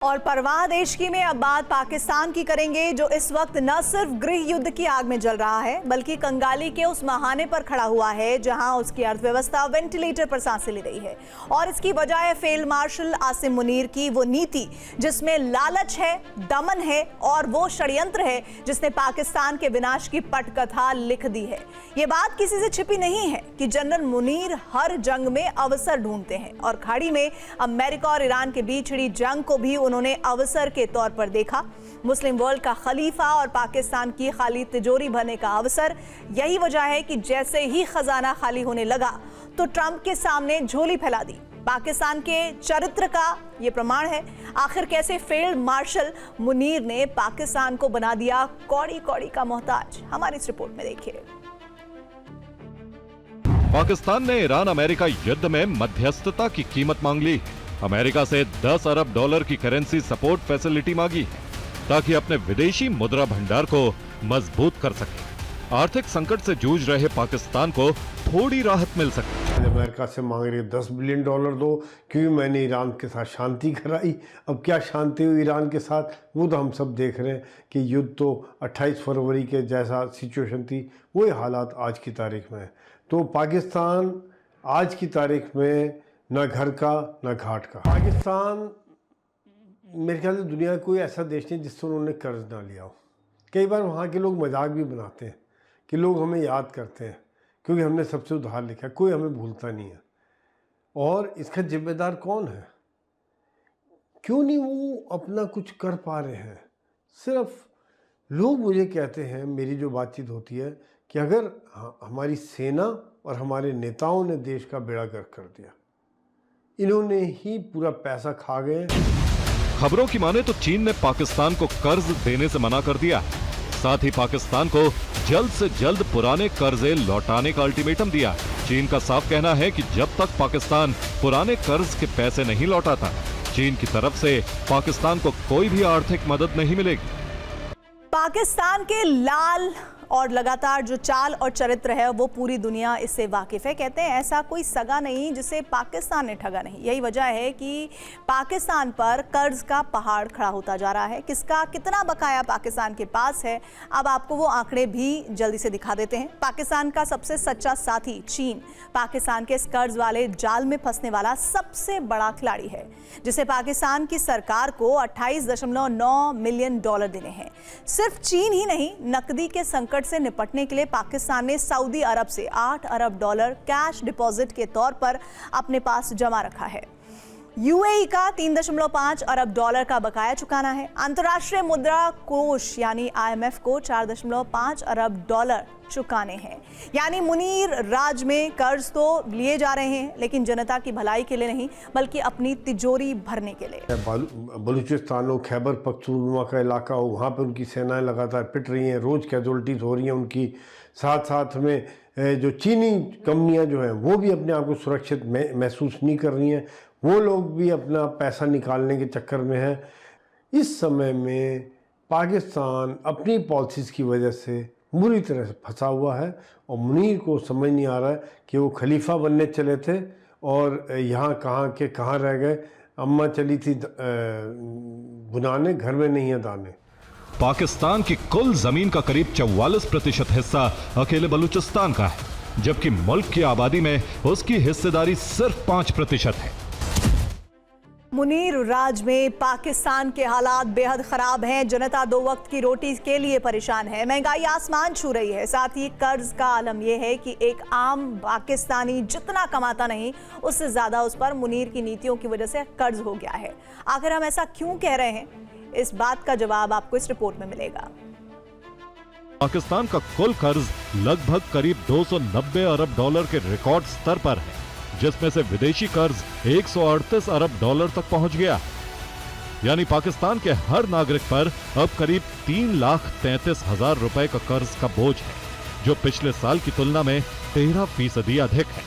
और परवाह देश की में अब बात पाकिस्तान की करेंगे, जो इस वक्त न सिर्फ गृह युद्ध की आग में जल रहा है बल्कि कंगाली के उस महाने पर खड़ा हुआ है जहां उसकी अर्थव्यवस्था वेंटिलेटर पर सांसें ले रही है। और इसकी वजह है फील्ड मार्शल आसिम मुनीर की वो नीति जिसमें लालच है, दमन है और वो षड्यंत्र है जिसने पाकिस्तान के विनाश की पटकथा लिख दी है। ये बात किसी से छिपी नहीं है कि जनरल मुनीर हर जंग में अवसर ढूंढते हैं और खाड़ी में अमेरिका और ईरान के बीच छिड़ी जंग को भी उन्होंने अवसर के तौर पर देखा। मुस्लिम वर्ल्ड का खलीफा और पाकिस्तान की खाली तिजोरी भरने का अवसर। यही वजह है कि जैसे ही खजाना खाली होने लगा तो ट्रंप के सामने झोली फैला दी। पाकिस्तान के चरित्र का यह प्रमाण है। आखिर कैसे फील्ड मार्शल मुनीर ने पाकिस्तान को बना दिया कौड़ी कौड़ी का मोहताज, हमारी इस रिपोर्ट में देखिए। पाकिस्तान ने ईरान अमेरिका युद्ध में मध्यस्थता की कीमत मांग ली। अमेरिका से 10 अरब डॉलर की करेंसी सपोर्ट फैसिलिटी मांगी ताकि अपने विदेशी मुद्रा भंडार को मजबूत कर सके। आर्थिक संकट से जूझ रहे पाकिस्तान को थोड़ी राहत मिल सके। अमेरिका से मांग रही है 10 बिलियन डॉलर दो, क्योंकि मैंने ईरान के साथ शांति कराई। अब क्या शांति हुई ईरान के साथ, वो तो हम सब देख रहे हैं कि युद्ध तो 28 फरवरी के जैसा सिचुएशन थी, वही हालात आज की तारीख में है। तो पाकिस्तान आज की तारीख में न घर का न घाट का। पाकिस्तान मेरे ख्याल से दुनिया का कोई ऐसा देश नहीं जिससे उन्होंने कर्ज ना लिया हो। कई बार वहाँ के लोग मजाक भी बनाते हैं कि लोग हमें याद करते हैं क्योंकि हमने सबसे उधार लिखा है, कोई हमें भूलता नहीं है। और इसका जिम्मेदार कौन है? क्यों नहीं वो अपना कुछ कर पा रहे हैं? सिर्फ लोग मुझे कहते हैं, मेरी जो बातचीत होती है, कि अगर हमारी सेना और हमारे नेताओं ने देश का बेड़ा गर्क कर दिया, इन्होंने ही पूरा पैसा खा गए। खबरों की माने तो चीन ने पाकिस्तान को कर्ज देने से मना कर दिया। साथ ही पाकिस्तान को जल्द से जल्द पुराने कर्जे लौटाने का अल्टीमेटम दिया। चीन का साफ कहना है कि जब तक पाकिस्तान पुराने कर्ज के पैसे नहीं लौटाता, चीन की तरफ से पाकिस्तान को कोई भी आर्थिक मदद नहीं मिलेगी। पाकिस्तान के लाल और लगातार जो चाल और चरित्र है वो पूरी दुनिया इससे वाकिफ है। कहते हैं ऐसा कोई सगा नहीं जिसे पाकिस्तान ने ठगा नहीं। यही वजह है कि पाकिस्तान पर कर्ज का पहाड़ खड़ा होता जा रहा है। किसका कितना बकाया पाकिस्तान के पास है, अब आपको वो आंकड़े भी जल्दी से दिखा देते हैं। पाकिस्तान का सबसे सच्चा साथी चीन पाकिस्तान के इस कर्ज वाले जाल में फंसने वाला सबसे बड़ा खिलाड़ी है, जिसे पाकिस्तान की सरकार को 28.9 मिलियन डॉलर देने हैं। सिर्फ चीन ही नहीं, नकदी के संकट से निपटने के लिए पाकिस्तान ने सऊदी अरब से 8 अरब डॉलर कैश डिपॉजिट के तौर पर अपने पास जमा रखा है। यूएई का 3.5 अरब डॉलर का बकाया चुकाना है। अंतर्राष्ट्रीय मुद्रा कोष यानी आईएमएफ को 4.5 अरब डॉलर चुकाने हैं। यानी मुनीर राज में कर्ज तो लिए जा रहे हैं, लेकिन जनता की भलाई के लिए नहीं बल्कि अपनी तिजोरी भरने के लिए। बलूचिस्तान हो, खैबर पख्तूनख्वा का इलाका हो, वहाँ पर उनकी सेनाएं लगातार पिट रही हैं, रोज़ कैजुअल्टीज हो रही हैं उनकी। साथ साथ में जो चीनी कंपनियाँ जो हैं वो भी अपने आप को सुरक्षित महसूस नहीं कर रही हैं। वो लोग भी अपना पैसा निकालने के चक्कर में है। इस समय में पाकिस्तान अपनी पॉलिसीज़ की वजह से बुरी तरह से फंसा हुआ है और मुनीर को समझ नहीं आ रहा है कि वो खलीफा बनने चले थे और यहाँ कहाँ के कहाँ रह गए। अम्मा चली थी बुनाने, घर में नहीं है दाने। पाकिस्तान की कुल जमीन का करीब 44% हिस्सा अकेले बलूचिस्तान का है, जबकि मुल्क की आबादी में उसकी हिस्सेदारी सिर्फ 5% है। मुनीर राज में पाकिस्तान के हालात बेहद खराब हैं। जनता 2 वक्त की रोटी के लिए परेशान है। महंगाई आसमान छू रही है। साथ ही कर्ज का आलम यह है कि एक आम पाकिस्तानी जितना कमाता नहीं, उससे ज्यादा उस पर मुनीर की नीतियों की वजह से कर्ज हो गया है। आखिर हम ऐसा क्यों कह रहे हैं, इस बात का जवाब आपको इस रिपोर्ट में मिलेगा। पाकिस्तान का कुल कर्ज लगभग करीब 290 अरब डॉलर के रिकॉर्ड स्तर पर है, जिसमें से विदेशी कर्ज 138 अरब डॉलर तक पहुंच गया। यानी पाकिस्तान के हर नागरिक पर अब करीब 3,33,000 रुपए का कर्ज का बोझ है, जो पिछले साल की तुलना में 13% अधिक है।